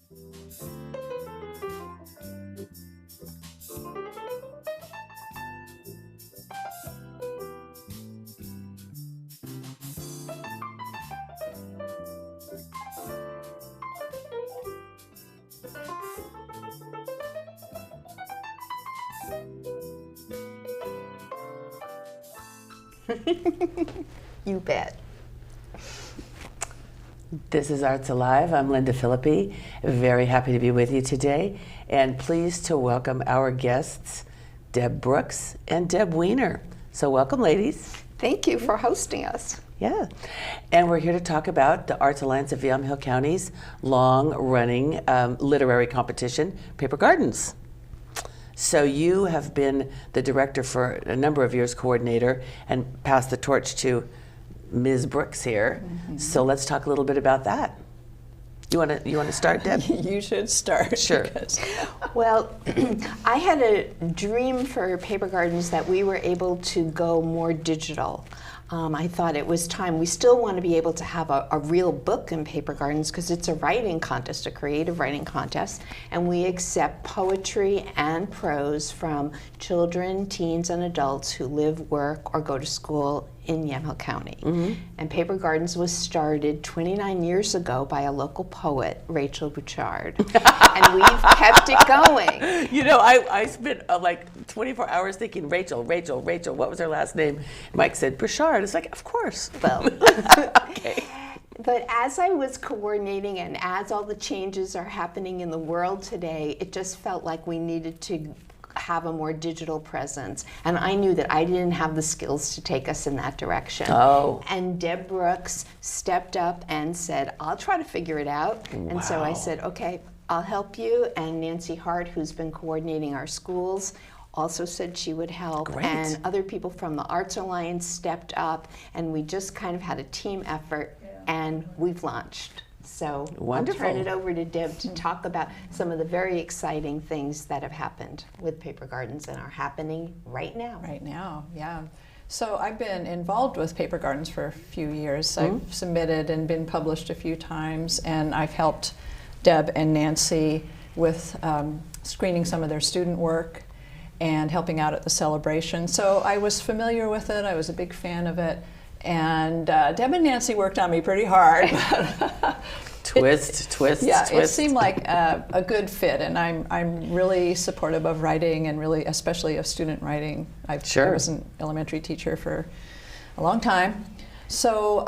You bet. This is Arts Alive. I'm Linda Philippi. Very happy to be with you today, and pleased to welcome our guests, Deb Brooks and Deb Weiner. So welcome, ladies. Thank you for hosting us. Yeah, and we're here to talk about the Arts Alliance of Yamhill County's long-running literary competition, Paper Gardens. So you have been the director for a number of years, coordinator, and passed the torch to Ms. Brooks here. Mm-hmm. So let's talk a little bit about that. You want to start, Deb? You should start. Sure. Well, I had a dream for Paper Gardens that we were able to go more digital. I thought it was time. We still want to be able to have a real book in Paper Gardens because it's a writing contest, a creative writing contest, and we accept poetry and prose from children, teens, and adults who live, work, or go to school in Yamhill County. Mm-hmm. And Paper Gardens was started 29 years ago by a local poet, Rachel Bouchard. And we've kept it going. You know, I spent like 24 hours thinking, Rachel, what was her last name? Mike said, Bouchard. It's like, of course. Well, okay. But as I was coordinating and as all the changes are happening in the world today, it just felt like we needed to have a more digital presence. And I knew that I didn't have the skills to take us in that direction. Oh. And Deb Brooks stepped up and said, I'll try to figure it out. Wow. And so I said, okay, I'll help you. And Nancy Hart, who's been coordinating our schools, also said she would help. Great. And other people from the Arts Alliance stepped up, and we just kind of had a team effort, and we've launched. So wonderful. I'll turn it over to Deb to talk about some of the very exciting things that have happened with Paper Gardens and are happening right now. Right now, yeah. So I've been involved with Paper Gardens for a few years. I've submitted and been published a few times, and I've helped Deb and Nancy with screening some of their student work and helping out at the celebration. So I was familiar with it. I was a big fan of it. And Deb and Nancy worked on me pretty hard. Twist. Yeah, it seemed like a good fit, and I'm really supportive of writing, and really especially of student writing. I was an elementary teacher for a long time. So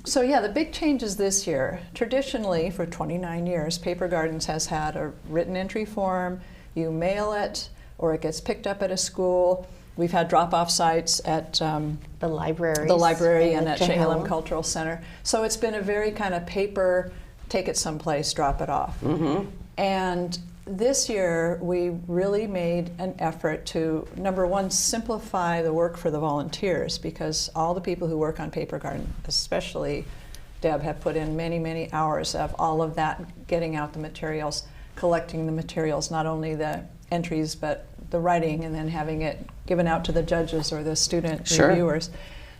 yeah, the big changes this year. Traditionally, for 29 years, Paper Gardens has had a written entry form. You mail it, or it gets picked up at a school. We've had drop-off sites at the library and at Chehalem Cultural Center. So it's been a very kind of paper, take it someplace, drop it off. Mm-hmm. And this year, we really made an effort to, number one, simplify the work for the volunteers, because all the people who work on Paper Garden, especially Deb, have put in many, many hours of all of that, getting out the materials, collecting the materials, not only the entries, but the writing, and then having it given out to the judges or the student reviewers.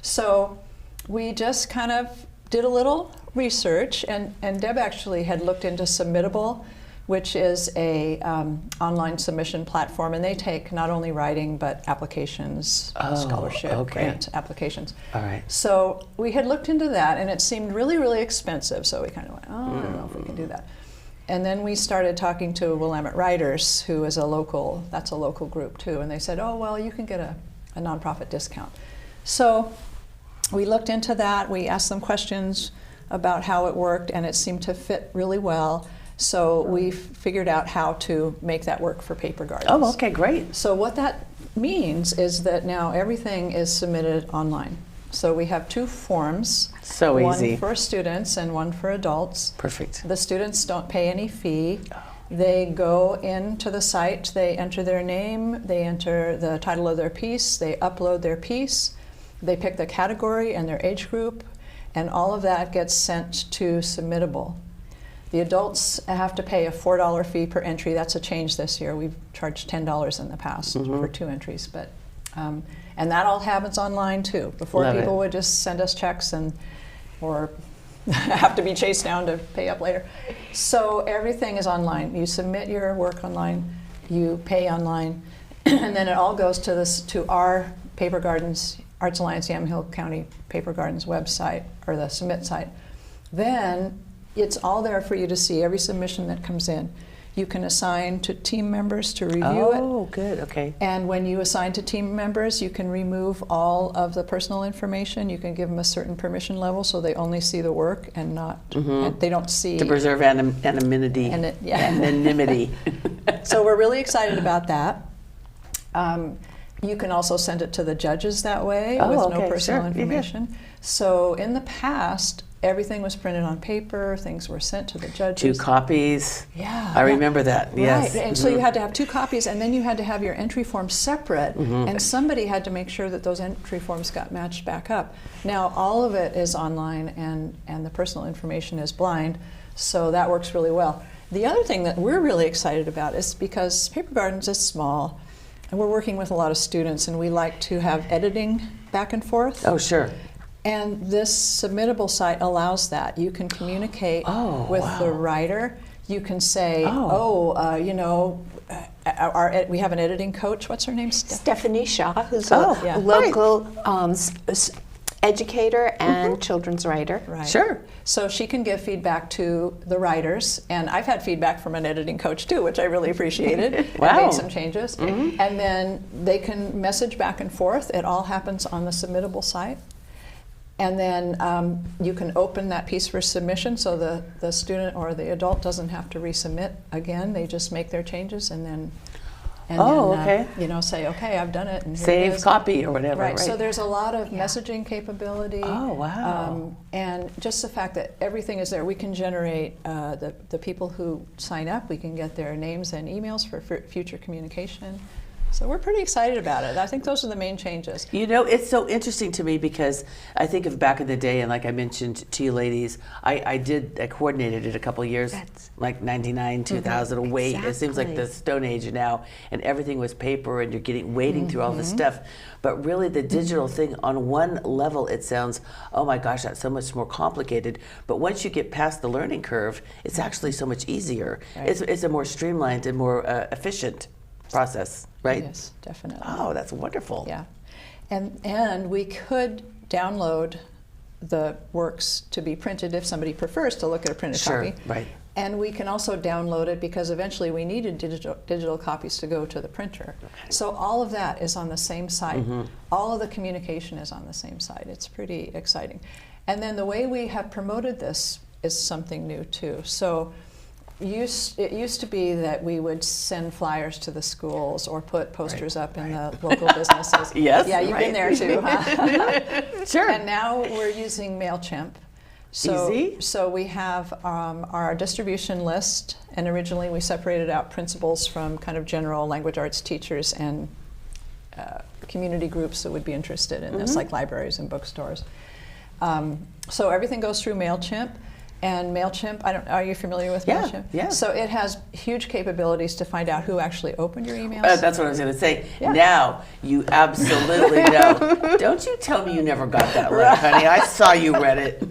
So we just kind of did a little research, and Deb actually had looked into Submittable, which is a online submission platform, and they take not only writing but applications, scholarship, grant applications. All right. So we had looked into that, and it seemed really, really expensive, so we kind of went, I don't know if we can do that. And then we started talking to Willamette Writers, who is that's a local group too, and they said, oh, well, you can get a nonprofit discount. So we looked into that, we asked them questions about how it worked, and it seemed to fit really well. So we figured out how to make that work for Paper Gardens. Oh, okay, great. So what that means is that now everything is submitted online. So we have two forms. So easy. One for students and one for adults. Perfect. The students don't pay any fee. They go into the site, they enter their name, they enter the title of their piece, they upload their piece, they pick the category and their age group, and all of that gets sent to Submittable. The adults have to pay a $4 fee per entry. That's a change this year. We've charged $10 in the past for 2 entries, but and that all happens online too. Before, people would just send us checks or have to be chased down to pay up later. So everything is online. You submit your work online, you pay online, and then it all goes to our Paper Gardens, Arts Alliance Yamhill County Paper Gardens website, or the submit site. Then it's all there for you to see, every submission that comes in. You can assign to team members to review it. Oh, good. Okay. And when you assign to team members, you can remove all of the personal information. You can give them a certain permission level so they only see the work and not, and they don't see. To preserve anonymity. Anonymity. So we're really excited about that. You can also send it to the judges that way with no personal information. So in the past, everything was printed on paper, things were sent to the judges. 2 copies. Yeah. I remember that, yes. Right, and so you had to have 2 copies, and then you had to have your entry forms separate, and somebody had to make sure that those entry forms got matched back up. Now, all of it is online, and the personal information is blind, so that works really well. The other thing that we're really excited about is because Paper Gardens is small, and we're working with a lot of students, and we like to have editing back and forth. Oh, sure. And this submittable site allows that. You can communicate with the writer. You can say, you know, we have an editing coach. What's her name? Stephanie Shaw, who's a local educator and children's writer. Right. Sure. So she can give feedback to the writers, and I've had feedback from an editing coach too, which I really appreciated. Wow. And made some changes. And then they can message back and forth. It all happens on the submittable site. And then you can open that piece for submission, so the student or the adult doesn't have to resubmit again. They just make their changes and then you know, say, okay, I've done it. And save copy or whatever. Right. So there's a lot of messaging capability. Oh, wow. And just the fact that everything is there. We can generate the people who sign up. We can get their names and emails for future communication. So we're pretty excited about it. I think those are the main changes. You know, it's so interesting to me because I think of back in the day, and like I mentioned to you ladies, I coordinated it a couple of years, like 99, 2000, away. It seems like the Stone Age now, and everything was paper, and you're wading through all this stuff. But really, the digital thing, on one level, it sounds, oh my gosh, that's so much more complicated. But once you get past the learning curve, it's actually so much easier. Right. It's a more streamlined and more efficient process, right? Yes, definitely. Oh, that's wonderful. Yeah, and we could download the works to be printed if somebody prefers to look at a printed copy. Right. And we can also download it because eventually we needed digital copies to go to the printer. Okay. So all of that is on the same site. All of the communication is on the same site. It's pretty exciting. And then the way we have promoted this is something new too. So it used to be that we would send flyers to the schools or put posters up in the local businesses. Yes. Yeah, you've been there too, huh? Sure. And now we're using MailChimp. Easy. So we have our distribution list, and originally we separated out principals from kind of general language arts teachers and community groups that would be interested in this, like libraries and bookstores. So everything goes through MailChimp. And MailChimp, are you familiar with MailChimp? Yeah. So it has huge capabilities to find out who actually opened your emails. That's what I was going to say. Yeah. Now, you absolutely know. Don't you tell me you never got that letter, honey. I saw you read it.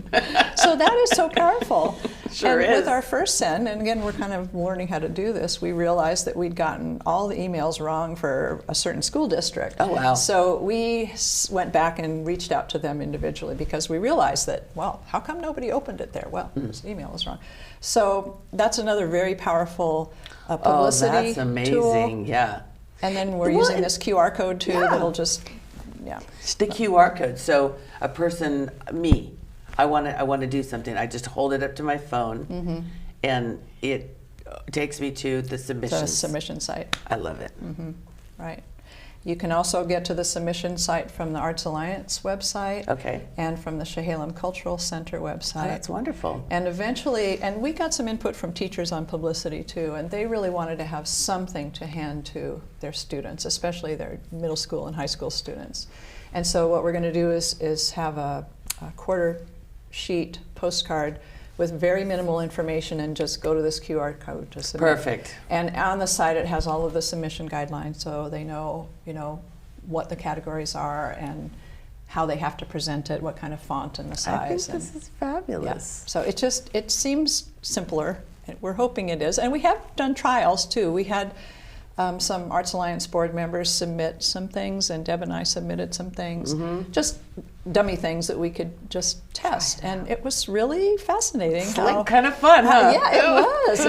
So that is so powerful. Sure and is. With our first send, and again, we're kind of learning how to do this, we realized that we'd gotten all the emails wrong for a certain school district. Oh, wow. So we went back and reached out to them individually because we realized that, well, how come nobody opened it there? Well, this email was wrong. So that's another very powerful publicity tool. Oh, that's amazing, yeah. And then we're using this QR code too that'll just, The QR code. So a person, me, I want to do something. I just hold it up to my phone, and it takes me to the submission. The submission site. I love it. Right. You can also get to the submission site from the Arts Alliance website. Okay. And from the Chehalem Cultural Center website. Oh, that's wonderful. And eventually, and we got some input from teachers on publicity too, and they really wanted to have something to hand to their students, especially their middle school and high school students. And so what we're going to do is have a quarter sheet postcard with very minimal information and just go to this QR code to submit. Perfect. And on the site it has all of the submission guidelines so they know, what the categories are and how they have to present it, what kind of font and the size. I think and- this is fabulous. so it seems simpler. We're hoping it is. And we have done trials too. We had some Arts Alliance board members submit some things, and Deb and I submitted some things, just dummy things that we could just test. And it was really fascinating. Slick, kind of fun, huh? Yeah, it was.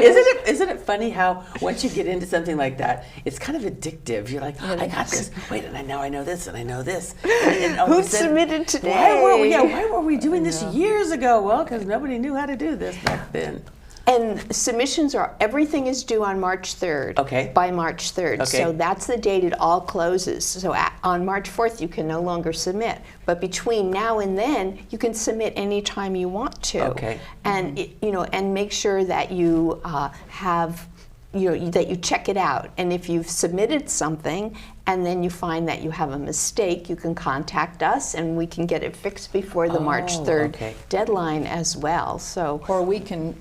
Isn't it funny how once you get into something like that, it's kind of addictive. You're like, oh, I got this. Wait, and I know this, and I know this. And all of a Who sudden, submitted today? Why were we doing this years ago? Well, because nobody knew how to do this back then. And submissions everything is due on March 3rd. Okay. By March 3rd. Okay. So that's the date it all closes. So on March 4th, you can no longer submit. But between now and then, you can submit anytime you want to. Okay. And, and make sure that you have, that you check it out. And if you've submitted something and then you find that you have a mistake, you can contact us and we can get it fixed before the March 3rd deadline as well. So, Or we can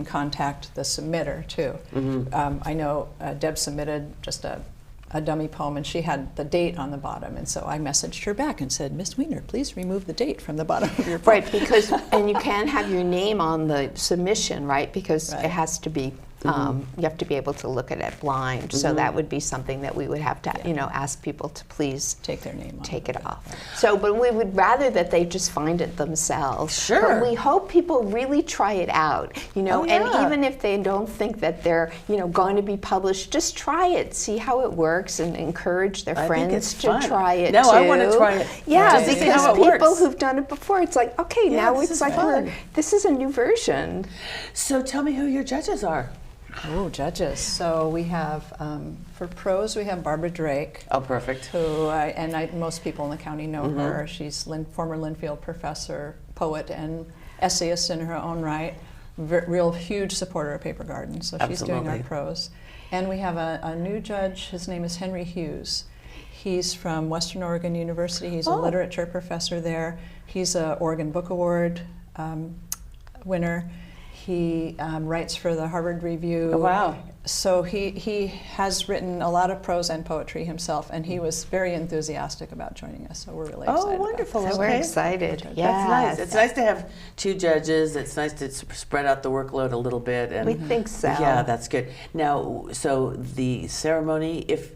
contact the submitter too. I know Deb submitted just a dummy poem, and she had the date on the bottom, and so I messaged her back and said, Miss Wiener, please remove the date from the bottom of your poem. right, because, and you can have your name on the submission, right? Because it has to be, you have to be able to look at it blind. So that would be something that we would have to, ask people to please Take their name off. take it off. So, but we would rather that they just find it themselves. Sure. But we hope people really try it out, and even if they don't think that they're, going to be published, just try it, see how it works, and encourage their I think friends it's to fun. try it No, too. I want to try it. Yeah, just to see because how it people works. who've done it before, it's like, okay, now this it's is like fun. this is a new version. So tell me who your judges are. Oh, judges. So we have, for prose, we have Barbara Drake. Oh, perfect. Who, most people in the county know her. She's former Linfield professor, poet, and essayist in her own right. Real huge supporter of Paper Garden, so she's doing our Absolutely. prose. And we have a new judge. His name is Henry Hughes. He's from Western Oregon University. He's a literature professor there. He's a Oregon Book Award winner. He writes for the Harvard Review. Oh, wow. So he has written a lot of prose and poetry himself, and he was very enthusiastic about joining us. So we're really excited. Oh, wonderful. So we're Okay. excited. That's Yes. nice. It's nice to have two judges. It's nice to spread out the workload a little bit. And We think so. Yeah, that's good. Now, so the ceremony, if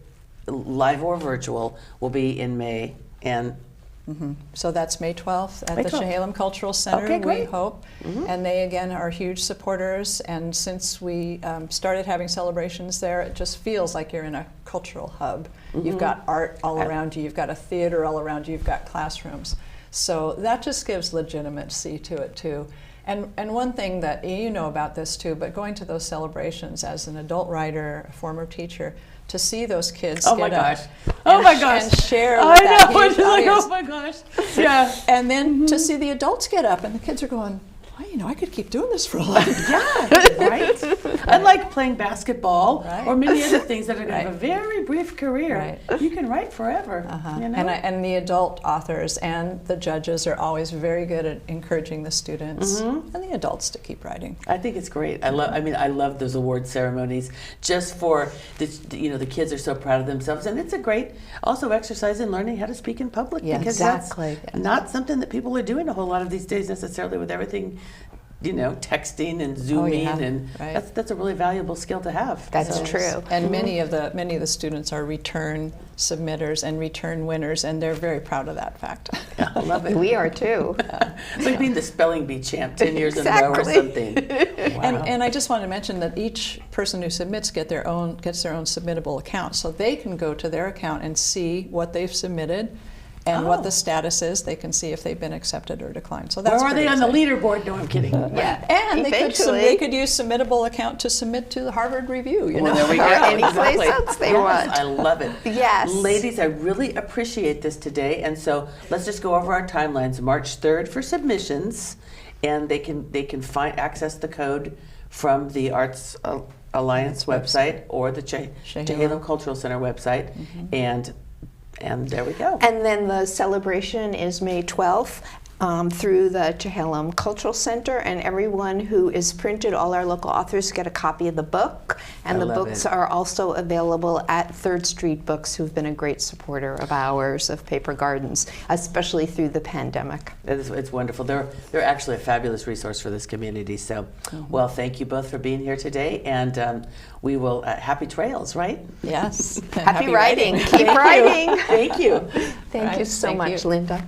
live or virtual, will be in May, and So that's May 12th at May the 12th. Chehalem Cultural Center, Okay, we great. hope. And they, again, are huge supporters. And since we started having celebrations there, it just feels like you're in a cultural hub. You've got art all around you. You've got a theater all around you. You've got classrooms. So that just gives legitimacy to it, too. And one thing that you know about this, too, but going to those celebrations as an adult writer, a former teacher, to see those kids oh get my up gosh, oh my gosh, and share I with that know. huge It's like, audience. oh my gosh, yeah. And then to see the adults get up, and the kids are going, well, I could keep doing this for a long time. Yeah, right? Unlike playing basketball Right. or many other things that are going to have a Right. very brief career, you can write forever. You know? And the adult authors and the judges are always very good at encouraging the students and the adults to keep writing. I think it's great. I love those award ceremonies. Just for the kids are so proud of themselves, and it's a great also exercise in learning how to speak in public. Yeah, because exactly. that's not something that people are doing a whole lot of these days necessarily with everything. Texting and Zooming, and right. that's a really valuable skill to have. That's So- true. And many of the students are return submitters and return winners, and they're very proud of that fact. Yeah, I love it. We are too. It's like being the spelling bee champ 10 years in a row or Exactly. something. Wow. And I just want to mention that each person who submits gets their own submittable account, so they can go to their account and see what they've submitted and what the status is. They can see if they've been accepted or declined. So that's Where are they pretty on the exciting. leaderboard? No, I'm kidding. Yeah. And Eventually. they could use submittable account to submit to the Harvard Review. Well, there we go. Or any place Exactly. else they Yes, want. I love it. Yes. Ladies, I really appreciate this today. And so let's just go over our timelines. March 3rd for submissions, and they can access the code from the Arts Alliance website or the Chehalem Cultural Center website. And there we go. And then the celebration is May 12th. through the Chehalem Cultural Center, and everyone who is printed, all our local authors get a copy of the book, and I the love books it. are also available at Third Street Books, who've been a great supporter of ours, of Paper Gardens, especially through the pandemic. It's wonderful. They're actually a fabulous resource for this community. So, well, thank you both for being here today, and we will happy trails, right? Yes. Happy writing. Keep writing. Thank you. Thank you Right, so thank much, you. Linda.